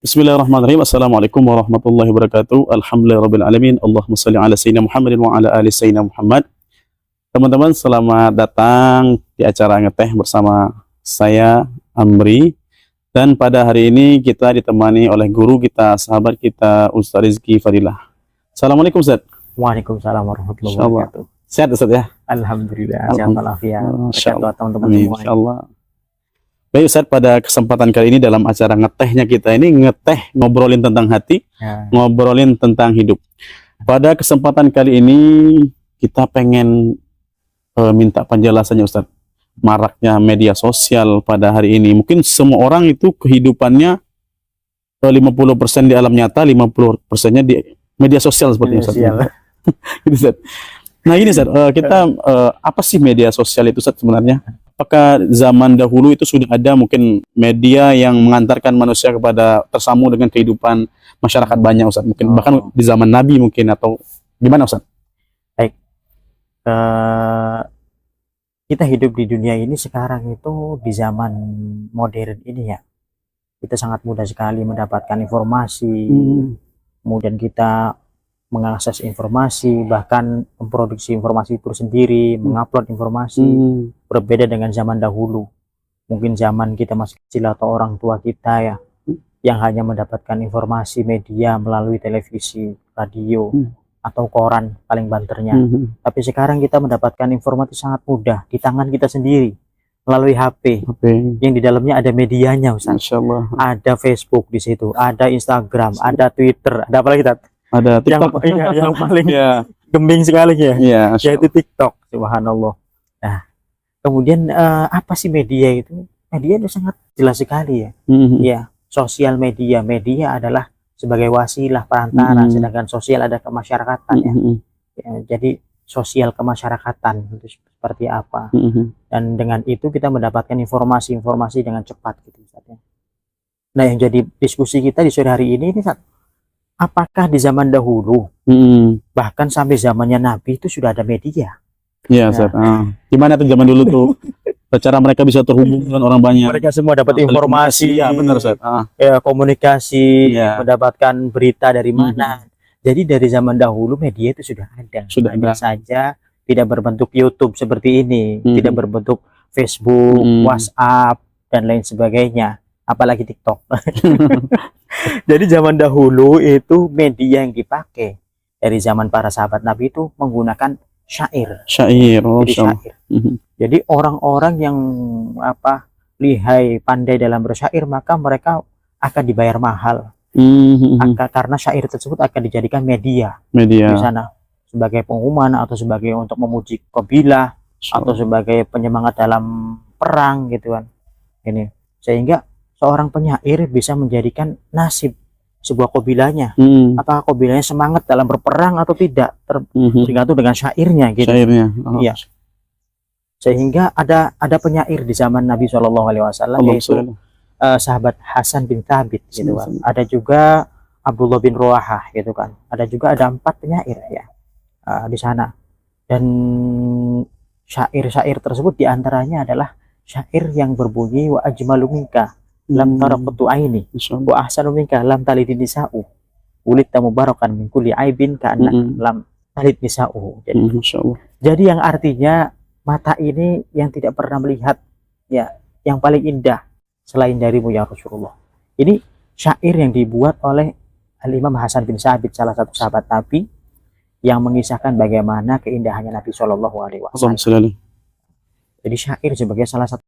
Bismillahirrahmanirrahim. Assalamualaikum warahmatullahi wabarakatuh. Alhamdulillahirabbil alamin. Allahumma shalli ala sayyidina Muhammadin wa ala ali sayyidina Muhammad. Teman-teman, selamat datang di acara ngeteh bersama saya Amri. Dan pada hari ini kita ditemani oleh guru kita, sahabat kita, Ustaz Rizky Fadilah. Assalamualaikum Ustaz. Waalaikumsalam warahmatullahi wabarakatuh. Sehat Ustaz ya? Alhamdulillah, sehat walafiat. Insyaallah Teman-teman semua. Insyaallah. Baik Ustaz, pada kesempatan kali ini dalam acara ngetehnya kita ini ngeteh ngobrolin tentang hati, ngobrolin tentang hidup. Pada kesempatan kali ini kita pengen minta penjelasannya Ustaz. Maraknya media sosial pada hari ini. Mungkin semua orang itu kehidupannya 50% di alam nyata, 50%-nya di media sosial seperti Ustaz. Gitu, Ustaz. Nah ini Ustaz, kita apa sih media sosial itu Ustaz sebenarnya? Apakah zaman dahulu itu sudah ada mungkin media yang mengantarkan manusia kepada tersambung dengan kehidupan masyarakat banyak Ustaz? Mungkin bahkan di zaman Nabi mungkin, atau gimana Ustaz? Baik, kita hidup di dunia ini sekarang itu di zaman modern ini ya, kita sangat mudah sekali mendapatkan informasi, kemudian kita mengakses informasi, bahkan memproduksi informasi itu sendiri, mengupload informasi. Berbeda dengan zaman dahulu. Mungkin zaman kita masih kecil atau orang tua kita ya, yang hanya mendapatkan informasi media melalui televisi, radio, atau koran paling banternya. Tapi sekarang kita mendapatkan informasi sangat mudah di tangan kita sendiri, melalui HP. Yang di dalamnya ada medianya Ustaz. Ada Facebook di situ, ada Instagram, ada Twitter, ada apa lagi Tat? Ada TikTok yang paling gembing sekali ya, yaitu TikTok. Subhanallah. Nah, kemudian apa sih media itu? Media itu sangat jelas sekali ya. Ya, sosial media. Media adalah sebagai wasilah perantara, sedangkan sosial ada kemasyarakatan ya. Jadi sosial kemasyarakatan itu seperti apa? Dan dengan itu kita mendapatkan informasi-informasi dengan cepat gitu. Nah, yang jadi diskusi kita di sore hari ini apakah di zaman dahulu, bahkan sampai zamannya Nabi itu sudah ada media? Iya, Ustaz. Gimana tuh zaman dulu tuh? Cara mereka bisa terhubung dengan orang banyak. Mereka semua dapat informasi. Ya, benar, Ustaz. Ya, komunikasi, mendapatkan berita dari mana. Jadi dari zaman dahulu media itu sudah ada. Hanya saja tidak berbentuk YouTube seperti ini, tidak berbentuk Facebook, WhatsApp, dan lain sebagainya. Apalagi TikTok. Jadi zaman dahulu itu media yang dipakai dari zaman para sahabat Nabi itu menggunakan syair. Syair. Jadi orang-orang yang lihai pandai dalam bersyair, maka mereka akan dibayar mahal. Karena syair tersebut akan dijadikan media di sana sebagai pengumuman, atau sebagai untuk memuji kabilah, atau sebagai penyemangat dalam perang gitu kan. Ini sehingga seorang penyair bisa menjadikan nasib sebuah kabilahnya. Apakah kabilahnya semangat dalam berperang atau tidak, tergantung dengan syairnya gitu. Iya. Sehingga ada penyair di zaman Nabi SAW, yaitu sahabat Hasan bin Thabit gitu kan. Ada juga Abdullah bin Ruwahah gitu kan. Ada 4 penyair ya di sana. Dan syair-syair tersebut diantaranya adalah syair yang berbunyi wa ajmalu minka lam taraqtu aini wa ahsanu minka lam talid nisa'u ulidta mubarakan min kulli aibin ka'anna lam talid nisa'u. Jadi yang artinya mata ini yang tidak pernah melihat ya yang paling indah selain darimu ya Rasulullah. Ini syair yang dibuat oleh Al-Imam Hasan bin Thabit, salah satu sahabat Nabi, yang mengisahkan bagaimana keindahannya Nabi Shallallahu Alaihi Wasallam. Jadi syair sebagai salah satu.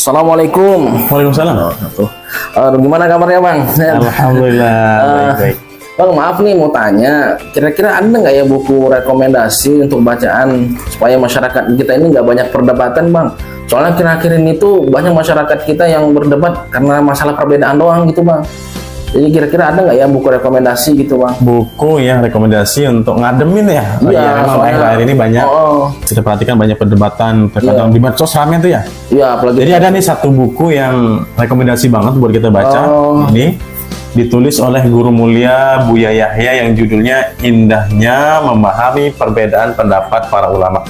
Assalamualaikum. Waalaikumsalam. Gimana kabarnya Bang? Alhamdulillah. Baik. Bang, maaf nih mau tanya, kira-kira ada nggak ya buku rekomendasi untuk bacaan supaya masyarakat kita ini nggak banyak perdebatan Bang? Soalnya akhir-akhir ini tuh banyak masyarakat kita yang berdebat karena masalah perbedaan doang gitu Bang. Jadi kira-kira ada nggak ya buku rekomendasi gitu Bang? Buku ya rekomendasi untuk ngademin ya? Iya, memang akhir-akhir ini banyak. Kita perhatikan banyak perdebatan terkadang di medsos ramai tuh ya. Iya, apalagi. Jadi ada nih satu buku yang rekomendasi banget buat kita baca. Ini ditulis oleh guru mulia Buya Yahya yang judulnya Indahnya Memahami Perbedaan Pendapat Para Ulama.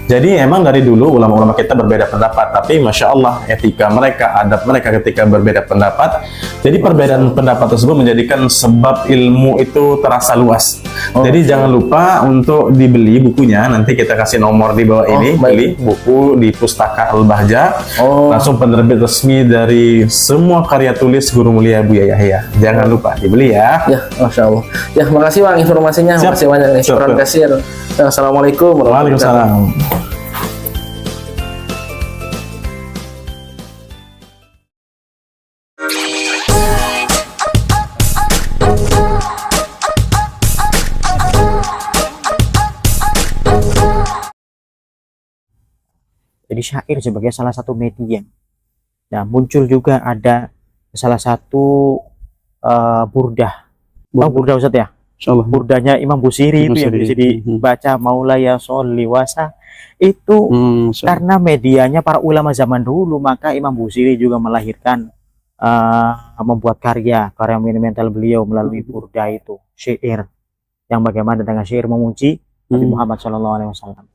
Jadi emang dari dulu ulama-ulama kita berbeda pendapat, tapi Masya Allah etika mereka, adab mereka ketika berbeda pendapat, jadi perbedaan pendapat tersebut menjadikan sebab ilmu itu terasa luas. Jadi jangan lupa untuk dibeli bukunya, nanti kita kasih nomor di bawah ini, beli buku di Pustaka Al-Bahja, langsung penerbit resmi dari semua karya tulis guru mulia Buya Yahya. Jangan lupa dibeli ya. Ya, Masya Allah. Ya, makasih Bang informasinya. Makasih banyak nih. Terima kasih. Assalamualaikum warahmatullahi wabarakatuh. Waalaikumsalam. Jadi syair sebagai salah satu media. Nah, muncul juga ada salah satu burdah. Burdah Ustaz ya? Insyaallah. Burdahnya Imam Busiri itu yang bisa dibaca, Maulaya sholli wasa. Itu karena medianya para ulama zaman dulu, maka Imam Busiri juga melahirkan membuat karya monumental beliau melalui burdah itu, syair yang bagaimana dengan syair memuji Nabi Muhammad SAW.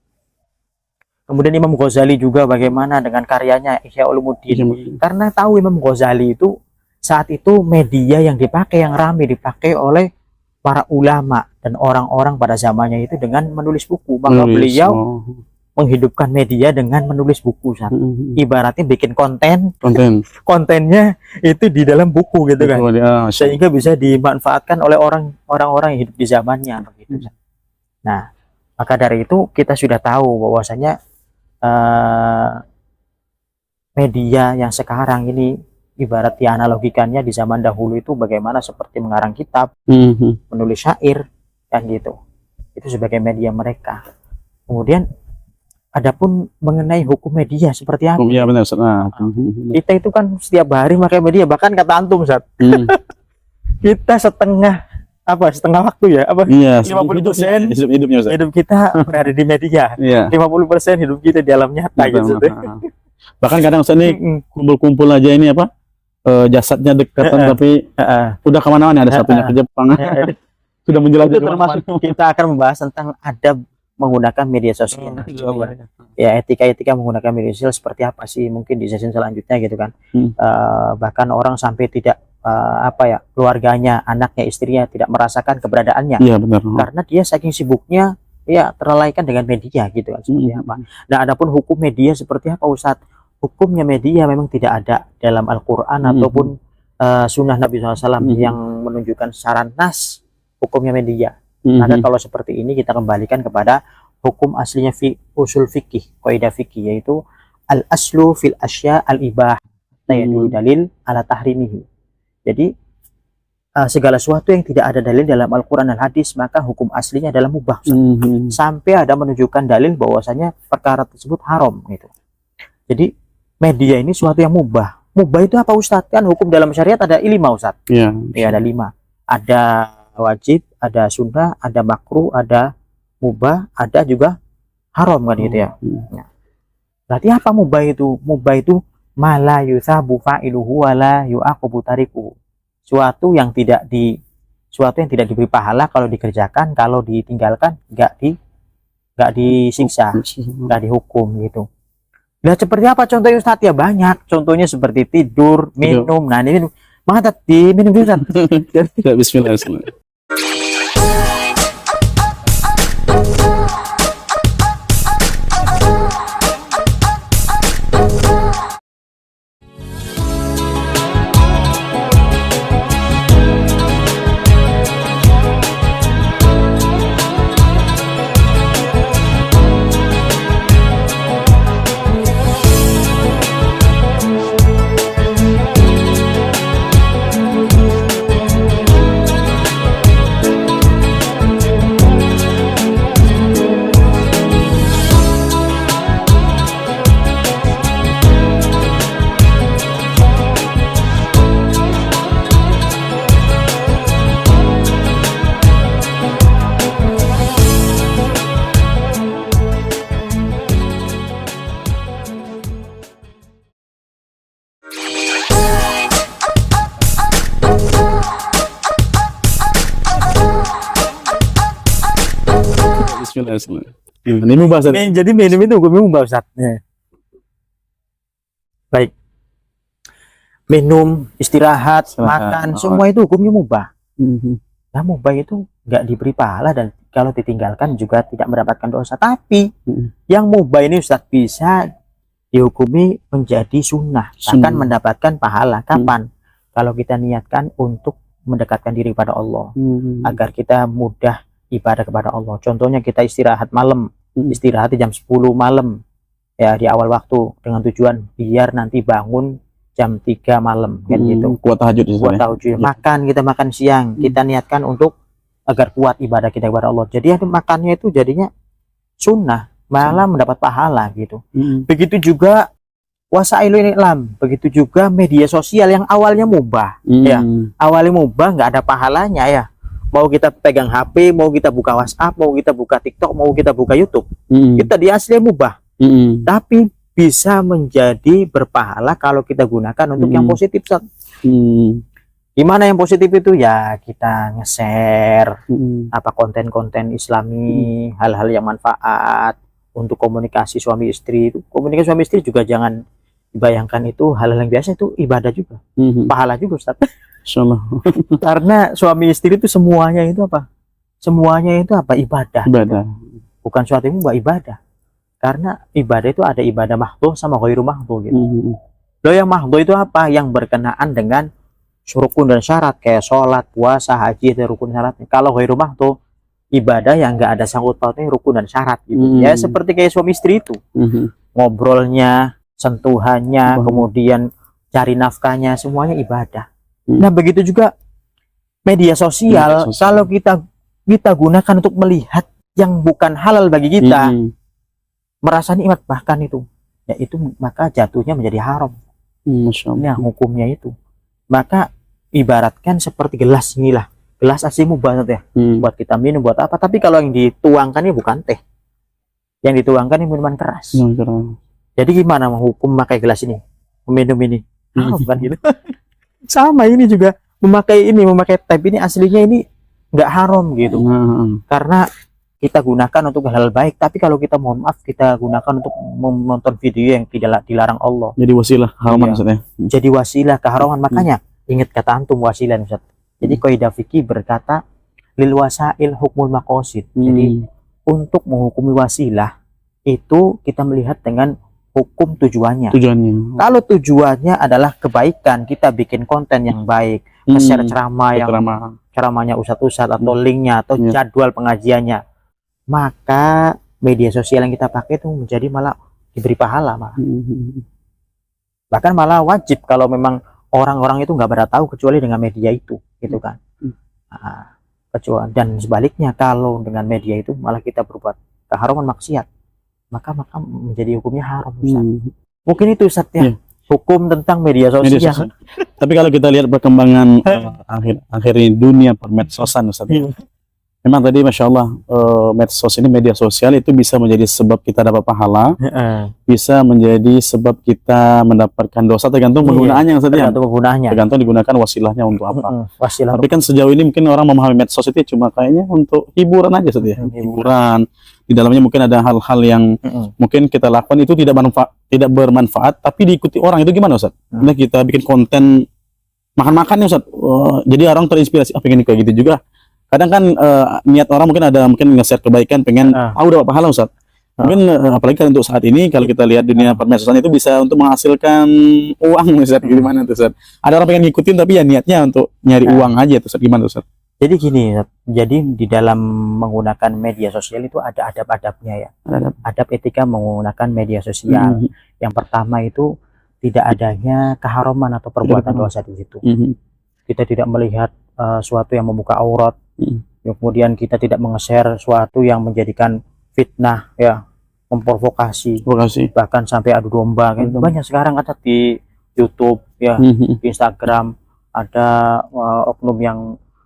Kemudian Imam Ghazali juga bagaimana dengan karyanya Ihya Ulumuddin. Karena tahu Imam Ghazali itu saat itu media yang dipakai, yang ramai dipakai oleh para ulama dan orang-orang pada zamannya itu dengan menulis buku. Maka beliau menghidupkan media dengan menulis buku. Ibaratnya bikin kontennya itu di dalam buku gitu kan. Sehingga bisa dimanfaatkan oleh orang-orang yang hidup di zamannya begitu. Nah, maka dari itu kita sudah tahu bahwasanya media yang sekarang ini ibarat dianalogikannya di zaman dahulu itu bagaimana seperti mengarang kitab, menulis syair kan gitu. Itu sebagai media mereka. Kemudian adapun mengenai hukum media seperti apa? Ya benar, Ustaz. Kita itu kan setiap hari pakai media, bahkan kata antum, Ustaz. Kita setengah waktu ya, iya, 50% hidupnya, Ustaz. Hidup kita berada di media. 50% hidup kita di alam nyata gitu. Bahkan kadang Ustaz ini kumpul-kumpul aja ini jasadnya dekatan tapi udah kemana-mana, ada satunya ke Jepang. Sudah menjelajah. Itu termasuk kita akan membahas tentang adab menggunakan media sosial. Ya, etika menggunakan media sosial seperti apa sih, mungkin di sesi selanjutnya gitu kan. Bahkan orang sampai tidak keluarganya, anaknya, istrinya tidak merasakan keberadaannya. Iya, benar. Karena dia saking sibuknya ya terlalaikan dengan media gitu kan, seperti apa. Nah, adapun hukum media seperti apa, Ustadz? Hukumnya media memang tidak ada dalam Al-Qur'an ataupun sunnah Nabi SAW yang menunjukkan secara nas hukumnya media. Maka kalau seperti ini kita kembalikan kepada hukum aslinya usul fikih, kaidah fikih, yaitu al-aslu fil asya al-ibah yadul dalil ala tahrimihi. Jadi segala sesuatu yang tidak ada dalil dalam Al-Quran dan hadis, maka hukum aslinya adalah mubah. Sampai ada menunjukkan dalil bahwasanya perkara tersebut haram gitu. Jadi media ini sesuatu yang mubah. Mubah itu apa, Ustadz? Kan hukum dalam syariat ada 5, Ustadz. Ya, ada 5. Ada wajib, ada sunnah, ada makruh, ada mubah, ada juga haram kan gitu ya. Nah, berarti apa mubah itu? Mubah itu mala yusabu fa'iluhu wala yu'aqabu tarikuhu. Suatu yang tidak diberi pahala kalau dikerjakan, kalau ditinggalkan enggak disiksa, enggak dihukum gitu. Nah, seperti apa contohnya, Ustadz? Ya banyak. Contohnya seperti tidur, minum. Nah, ini mana tadi minum dulu, Ustadz. Bismillah. Ini mubah Ustaz. Jadi minum itu hukumnya mubah Ustaz. Baik. Minum, istirahat, makan, semua itu hukumnya mubah. Nah, mubah itu nggak diberi pahala dan kalau ditinggalkan juga tidak mendapatkan dosa. Tapi yang mubah ini Ustaz bisa dihukumi menjadi sunnah, akan mendapatkan pahala. Kapan? Kalau kita niatkan untuk mendekatkan diri kepada Allah, agar kita mudah ibadah kepada Allah. Contohnya kita istirahat malam, istirahat jam 10 malam ya di awal waktu dengan tujuan biar nanti bangun jam 3 malam kan gitu. Kuat tahajud Kuat tahajud. Makan, kita makan siang, kita niatkan untuk agar kuat ibadah kita kepada Allah. Jadi makannya itu jadinya sunnah, malah mendapat pahala gitu. Begitu juga wasailul i'lam, begitu juga media sosial yang awalnya mubah ya. Awalnya mubah, nggak ada pahalanya ya. Mau kita pegang HP, mau kita buka WhatsApp, mau kita buka TikTok, mau kita buka YouTube, kita di asli mubah. Tapi bisa menjadi berpahala kalau kita gunakan untuk yang positif. Gimana yang positif itu ya, kita nge-share apa konten-konten Islami, hal-hal yang manfaat untuk komunikasi suami istri. Itu komunikasi suami istri juga jangan dibayangkan itu hal-hal yang biasa, itu ibadah juga, pahala juga Ustaz. Insyaallah. Karena suami istri itu semuanya itu apa? Semuanya itu apa? Ibadah. Bukan suatu yang buat ibadah. Karena ibadah itu ada ibadah mahdhuh sama ghairu mahdhuh gitu. Loh, yang mahdhuh itu apa? Yang berkenaan dengan rukun dan syarat kayak sholat, puasa, haji, itu rukun syarat. Kalau ghairu mahdhuh, ibadah yang enggak ada sangkut pautnya rukun dan syarat gitu. Ya seperti kayak suami istri itu. Ngobrolnya, sentuhannya, kemudian cari nafkahnya, semuanya ibadah. Nah, begitu juga media sosial. Kalau kita gunakan untuk melihat yang bukan halal bagi kita, merasa nikmat bahkan itu, ya itu maka jatuhnya menjadi haram. Nah, hukumnya itu. Maka ibaratkan seperti gelas inilah, gelas asli mubah ya, buat kita minum, buat apa. Tapi kalau yang dituangkan ini bukan teh, yang dituangkan ini minuman keras. Jadi gimana hukum memakai gelas ini, meminum ini? Haram kan gitu. Sama ini juga memakai teh ini aslinya ini nggak haram gitu. Karena kita gunakan untuk hal-hal baik, tapi kalau kita mohon maaf kita gunakan untuk menonton video yang tidak dilarang Allah. Jadi wasilah haraman maksudnya. Jadi wasilah keharaman. Makanya ingat kata antum wasilah Ustaz. Jadi kaidah fikih berkata lil wasail hukmul maqasid. Jadi untuk menghukumi wasilah itu kita melihat dengan hukum tujuannya. Kalau tujuannya adalah kebaikan, kita bikin konten yang baik, share ceramah yang ceramahnya ustadz-ustadz atau linknya atau jadwal pengajiannya, maka media sosial yang kita pakai itu menjadi malah diberi pahala malah. Bahkan malah wajib kalau memang orang-orang itu nggak pada tahu kecuali dengan media itu, gitu kan. Kecuali dan sebaliknya kalau dengan media itu malah kita berbuat keharaman maksiat, maka menjadi hukumnya haram. Mungkin itu Ustaz ya, hukum tentang media sosial. Tapi kalau kita lihat perkembangan akhir ini dunia permedsosan Ustaz, memang tadi Masya Allah medsos ini, media sosial itu bisa menjadi sebab kita dapat pahala, bisa menjadi sebab kita mendapatkan dosa, tergantung penggunaannya Ustaz. Tergantung digunakan wasilahnya untuk apa. Tapi kan sejauh ini mungkin orang memahami medsos itu cuma kayaknya untuk hiburan aja Ustaz ya. Hiburan. Di dalamnya mungkin ada hal-hal yang mungkin kita lakukan itu tidak bermanfaat, tapi diikuti orang. Itu gimana Ustaz? Nah, kita bikin konten makan-makan ya Ustaz. Jadi orang terinspirasi, pengen kayak gitu juga. Kadang kan niat orang mungkin nge-share kebaikan, pengen dapat pahala Ustaz. Mungkin apalagi kan untuk saat ini kalau kita lihat dunia permedsosan itu bisa untuk menghasilkan uang Ustaz. Gimana tuh Ustaz? Ada orang pengen ngikutin tapi ya niatnya untuk nyari uang aja tuh Ustaz. Gimana Ustaz? Jadi gini, jadi di dalam menggunakan media sosial itu ada adab-adabnya ya. Adab etika menggunakan media sosial. Yang pertama itu tidak adanya keharaman atau perbuatan dosa di situ. Kita tidak melihat suatu yang membuka aurat. Kemudian kita tidak menge-share suatu yang menjadikan fitnah ya, memprovokasi, bahkan sampai adu domba kan. Banyak sekarang ada di YouTube ya, di Instagram ada oknum yang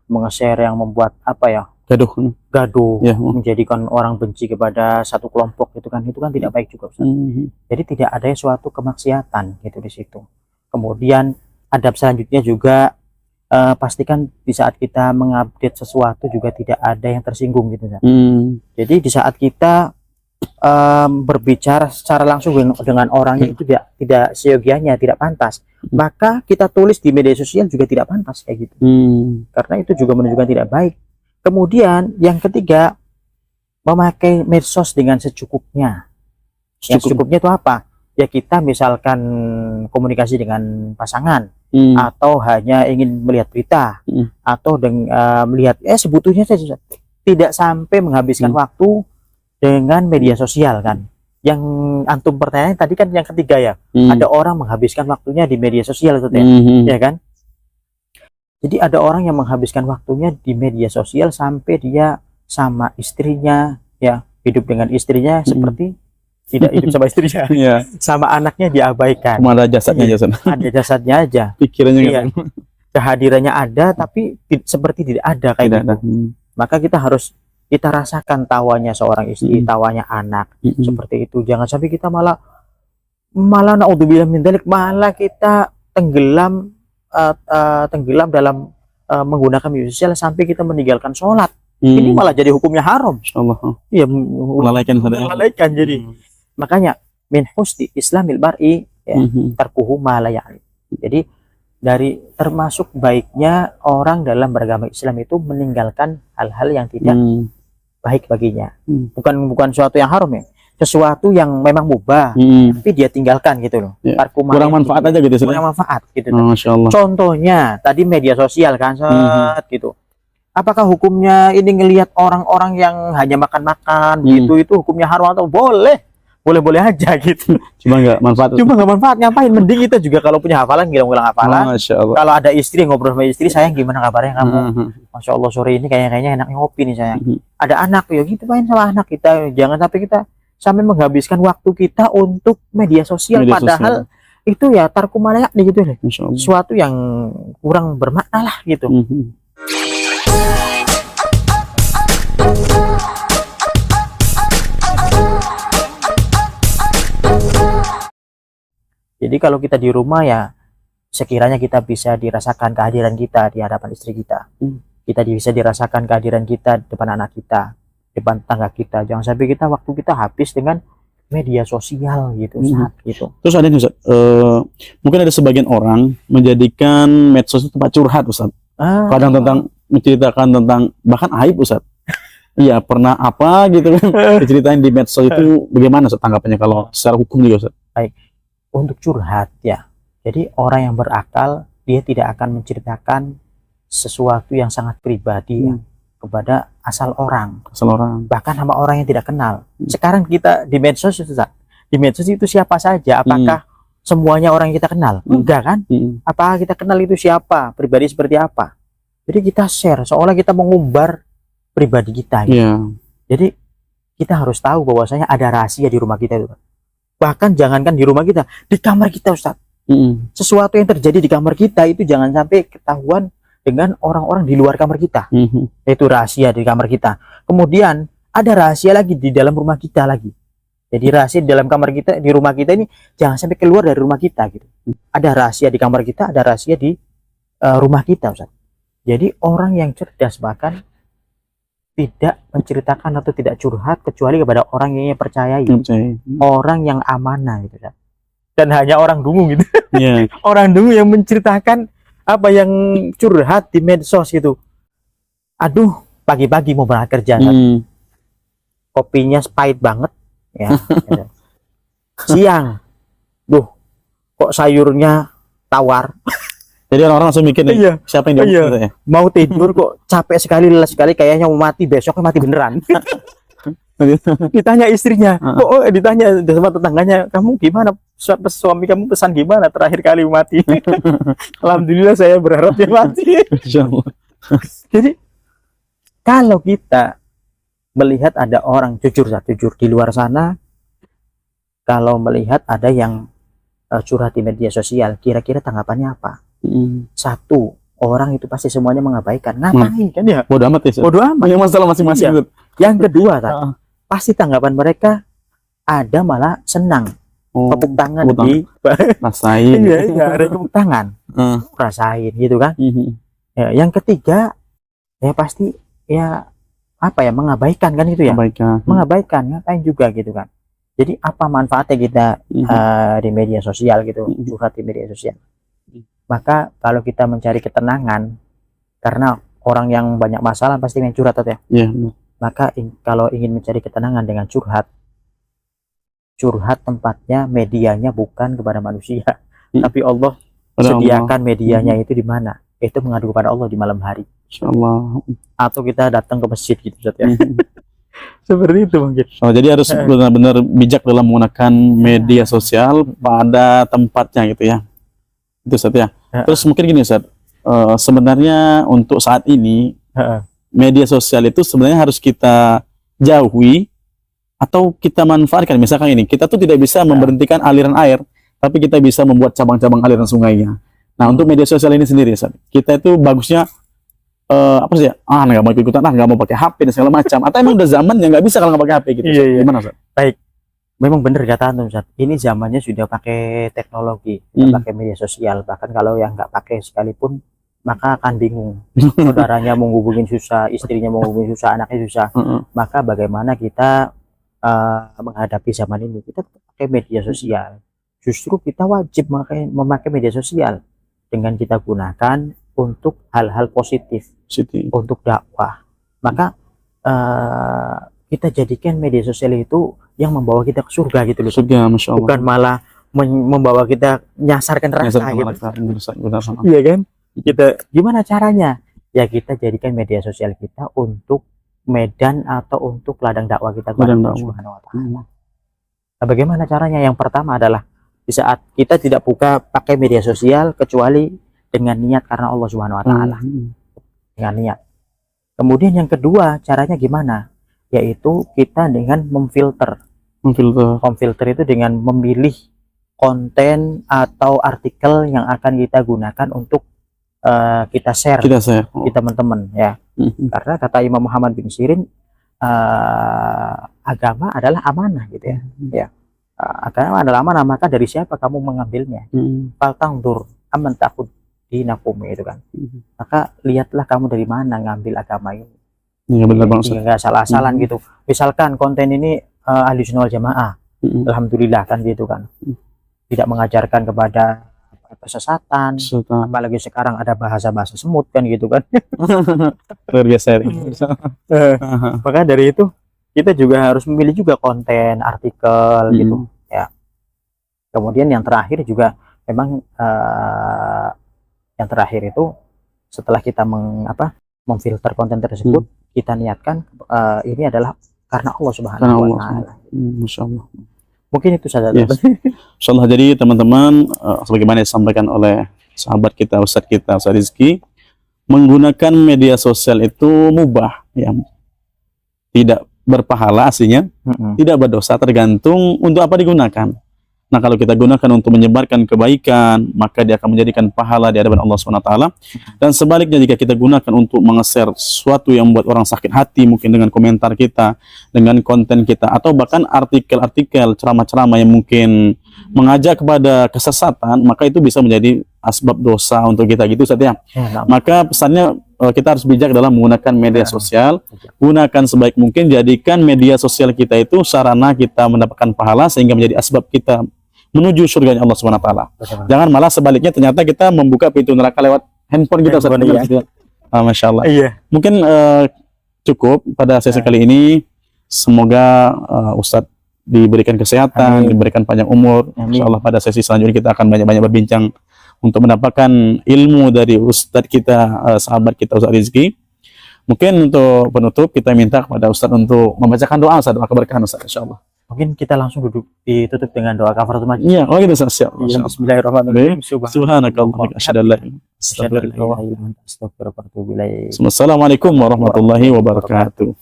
menge-share yang membuat apa ya, gaduh menjadikan orang benci kepada satu kelompok, itu kan tidak baik juga Ustaz. Jadi tidak ada suatu kemaksiatan gitu di situ. Kemudian adab selanjutnya juga pastikan di saat kita mengupdate sesuatu juga tidak ada yang tersinggung gitu Ustaz. Jadi di saat kita berbicara secara langsung dengan orang itu tidak seyogianya, tidak pantas, maka kita tulis di media sosial juga tidak pantas kayak gitu. Karena itu juga menunjukkan tidak baik. Kemudian yang ketiga, memakai medsos dengan secukupnya. Yang secukupnya itu apa? Ya kita misalkan komunikasi dengan pasangan, atau hanya ingin melihat berita, atau melihat sebetulnya saja tidak sampai menghabiskan waktu dengan media sosial kan. Yang antum pertanyaan tadi kan yang ketiga ya, ada orang menghabiskan waktunya di media sosial itu ya kan. Jadi ada orang yang menghabiskan waktunya di media sosial sampai dia sama istrinya ya, hidup dengan istrinya seperti tidak hidup sama istrinya. Sama anaknya diabaikan. Cuma ada jasadnya aja. Ada jasadnya aja. Pikirannya kehadirannya ada tapi seperti tidak ada kayak gitu. Maka kita rasakan tawanya seorang istri, tawanya anak, seperti itu. Jangan sampai kita malah naudzubillah min dzalik, malah kita tenggelam dalam menggunakan media sosial sampai kita meninggalkan sholat. Ini malah jadi hukumnya haram. Insyaallah. Iya, melalaikan jadi. Makanya min husni islamil mar'i tarkuhu ma la ya'ni. Jadi termasuk baiknya orang dalam beragama Islam itu meninggalkan hal-hal yang tidak baik baginya. Bukan sesuatu yang haram ya, sesuatu yang memang mubah tapi dia tinggalkan gitu loh. Kurang manfaat aja gitu. Kurang manfaat gitu. Masya Allah. Contohnya tadi media sosial kan gitu. Apakah hukumnya ini ngelihat orang-orang yang hanya makan-makan gitu itu hukumnya haram atau boleh aja gitu. Cuma nggak manfaat. Ngapain? Mending kita juga kalau punya hafalan ngilang hafalan. Kalau ada istri ngobrol sama istri, sayang gimana kabarnya kamu? Masya Allah sore ini kayaknya enak ngopi nih sayang. Ada anak ya gitu, main sama anak kita. Jangan sampai kita menghabiskan waktu kita untuk media sosial padahal itu ya tarku malayak nih gitu deh. Sesuatu yang kurang bermakna lah gitu. Jadi kalau kita di rumah ya sekiranya kita bisa dirasakan kehadiran kita di hadapan istri kita. Kita bisa dirasakan kehadiran kita di depan anak kita, depan tetangga kita. Jangan sampai waktu kita habis dengan media sosial gitu, gitu. Terus ada nih Ustaz, mungkin ada sebagian orang menjadikan medsos itu tempat curhat Ustaz. Kadang menceritakan tentang bahkan aib Ustaz. Iya, pernah apa gitu kan diceritain di medsos itu, bagaimana Ustaz tanggapannya kalau secara hukum juga Ustaz? Baik. Untuk curhat ya, jadi orang yang berakal dia tidak akan menceritakan sesuatu yang sangat pribadi kepada asal orang, bahkan sama orang yang tidak kenal. Sekarang kita di medsos itu siapa saja? Apakah semuanya orang yang kita kenal? Enggak kan? Apakah kita kenal itu siapa, pribadi seperti apa? Jadi kita share seolah kita mengumbar pribadi kita gitu. Jadi kita harus tahu bahwasanya ada rahasia di rumah kita itu. Bahkan jangankan di rumah kita, di kamar kita Ustaz. Sesuatu yang terjadi di kamar kita itu jangan sampai ketahuan dengan orang-orang di luar kamar kita. Itu rahasia di kamar kita. Kemudian ada rahasia lagi di dalam rumah kita lagi. Jadi rahasia di dalam kamar kita, di rumah kita ini jangan sampai keluar dari rumah kita gitu. Ada rahasia di kamar kita, ada rahasia di rumah kita Ustaz. Jadi orang yang cerdas bahkan tidak menceritakan atau tidak curhat kecuali kepada orang yang percayai, orang yang amanah gitu kan. Dan hanya orang dungu gitu. Orang dungu yang menceritakan apa yang curhat di medsos gitu. Aduh, pagi-pagi mau berangkat kerja kan. Kopinya pahit banget ya. Siang, duh, kok sayurnya tawar. Jadi orang-orang langsung mikir nih, siapa yang dia mau tidur kok capek sekali, lelah sekali, kayaknya mau mati, besoknya mati beneran. Ditanya istrinya, ditanya sama tetangganya, kamu gimana, suami kamu pesan gimana terakhir kali mati? Alhamdulillah saya berharap dia mati. Jadi kalau kita melihat ada orang jujur di luar sana, kalau melihat ada yang curhat di media sosial, kira-kira tanggapannya apa? Satu, orang itu pasti semuanya mengabaikan. Ngapain kan ya? Bodoh amat ya. Bodoh amat. Yang masalah masing-masing. Yang kedua, pasti tanggapan mereka ada malah senang. Tepuk tangan rasain. Tepuk tangan. Rasain gitu kan. Ya, yang ketiga ya pasti ya apa ya, mengabaikan kan itu ya. Mengabaikan ngapain juga gitu kan. Jadi apa manfaatnya kita di media sosial gitu, curhat di media sosial. Maka kalau kita mencari ketenangan, karena orang yang banyak masalah pasti main curhat ya. Maka kalau ingin mencari ketenangan dengan curhat tempatnya, medianya bukan kepada manusia, tapi Allah sediakan medianya itu di mana? Itu mengadu kepada Allah di malam hari. Insyaallah. Atau kita datang ke masjid gitu Ustaz ya. Seperti itu mungkin. Jadi harus benar-benar bijak dalam menggunakan media sosial pada tempatnya gitu ya. Itu Ustaz ya. Terus mungkin gini Ustaz, sebenarnya untuk saat ini media sosial itu sebenarnya harus kita jauhi atau kita manfaatkan. Misalkan ini, kita tuh tidak bisa memberhentikan aliran air, tapi kita bisa membuat cabang-cabang aliran sungainya. Nah, untuk media sosial ini sendiri Ustaz, kita itu bagusnya apa sih ya? Nggak mau ikut-ikutan, nggak mau pakai HP dan segala macam. Atau emang udah zaman yang nggak bisa kalau nggak pakai HP gitu. Gimana Ustaz? Baik, memang benar kata Antum Ustaz. Ini zamannya sudah pakai teknologi, pakai media sosial. Bahkan kalau yang nggak pakai sekalipun, maka akan bingung. Saudaranya mau hubungin susah, istrinya mau hubungin susah, anaknya susah. Maka bagaimana kita menghadapi zaman ini? Kita pakai media sosial. Justru kita wajib memakai media sosial dengan kita gunakan untuk hal-hal positif, untuk dakwah. Maka kita jadikan media sosial itu yang membawa kita ke surga gitu loh. Surga, Masya Allah. Bukan malah membawa kita nyasarkan neraka gitu. Iya kan? Kita gimana caranya? Ya kita jadikan media sosial kita untuk medan atau untuk ladang dakwah kita kepada Allah Subhanahu wa taala. Nah, bagaimana caranya? Yang pertama adalah di saat kita tidak pakai media sosial kecuali dengan niat karena Allah Subhanahu wa taala. Dengan niat. Kemudian yang kedua, caranya gimana? Yaitu kita dengan memfilter. Memfilter itu dengan memilih konten atau artikel yang akan kita gunakan untuk kita share di teman-teman ya. Karena kata Imam Muhammad bin Sirin, agama adalah amanah gitu ya. Ya. Agama adalah amanah, maka dari siapa kamu mengambilnya? Faltangdur aman takut dinakum itu kan. Maka lihatlah kamu dari mana ngambil agama ini. Iya benar banget. Nggak salah-salan gitu. Misalkan konten ini ahli sunnah wal jamaah, alhamdulillah kan gitu kan. Tidak mengajarkan kepada kesesatan, apalagi sekarang ada bahasa-bahasa semut kan gitu kan. Luar biasa. Maka dari itu kita juga harus memilih juga konten, artikel gitu ya. Kemudian yang terakhir juga memang yang terakhir itu setelah kita memfilter konten tersebut, kita niatkan ini adalah karena Allah Subhanahu wa taala. Masya Allah. Mungkin itu saja. Insyaallah. Jadi teman-teman, sebagaimana disampaikan oleh sahabat kita, Ustaz Rizky, menggunakan media sosial itu mubah ya. Tidak berpahala aslinya, tidak berdosa, tergantung untuk apa digunakan. Nah, kalau kita gunakan untuk menyebarkan kebaikan, maka dia akan menjadikan pahala di hadapan Allah SWT. Dan sebaliknya, jika kita gunakan untuk meng-share sesuatu yang membuat orang sakit hati, mungkin dengan komentar kita, dengan konten kita, atau bahkan artikel-artikel, ceramah-ceramah yang mungkin mengajak kepada kesesatan, maka itu bisa menjadi asbab dosa untuk kita gitu Ustaz ya. Maka pesannya kita harus bijak dalam menggunakan media sosial. Gunakan sebaik mungkin, jadikan media sosial kita itu sarana kita mendapatkan pahala sehingga menjadi asbab kita menuju surganya Allah SWT. Jangan malah sebaliknya, ternyata kita membuka pintu neraka lewat handphone kita Ustaz. Masya Allah. Mungkin cukup pada sesi kali ini. Semoga Ustadz diberikan kesehatan, diberikan panjang umur. Insyaallah pada sesi selanjutnya kita akan banyak-banyak berbincang untuk mendapatkan ilmu dari Ustadz kita, sahabat kita Ustadz Rizky. Mungkin untuk penutup kita minta kepada Ustadz untuk membacakan doa Ustadz, doa keberkahan Ustadz, insyaallah. Mungkin kita langsung ditutup dengan doa kafaratul majlis. Iya, oh gitu Ustaz. Bismillahirrahmanirrahim. Subhanakallahumma asyhadu an la ilaha illa anta astaghfiruka wa atubu ilaik. Assalamualaikum warahmatullahi wabarakatuh.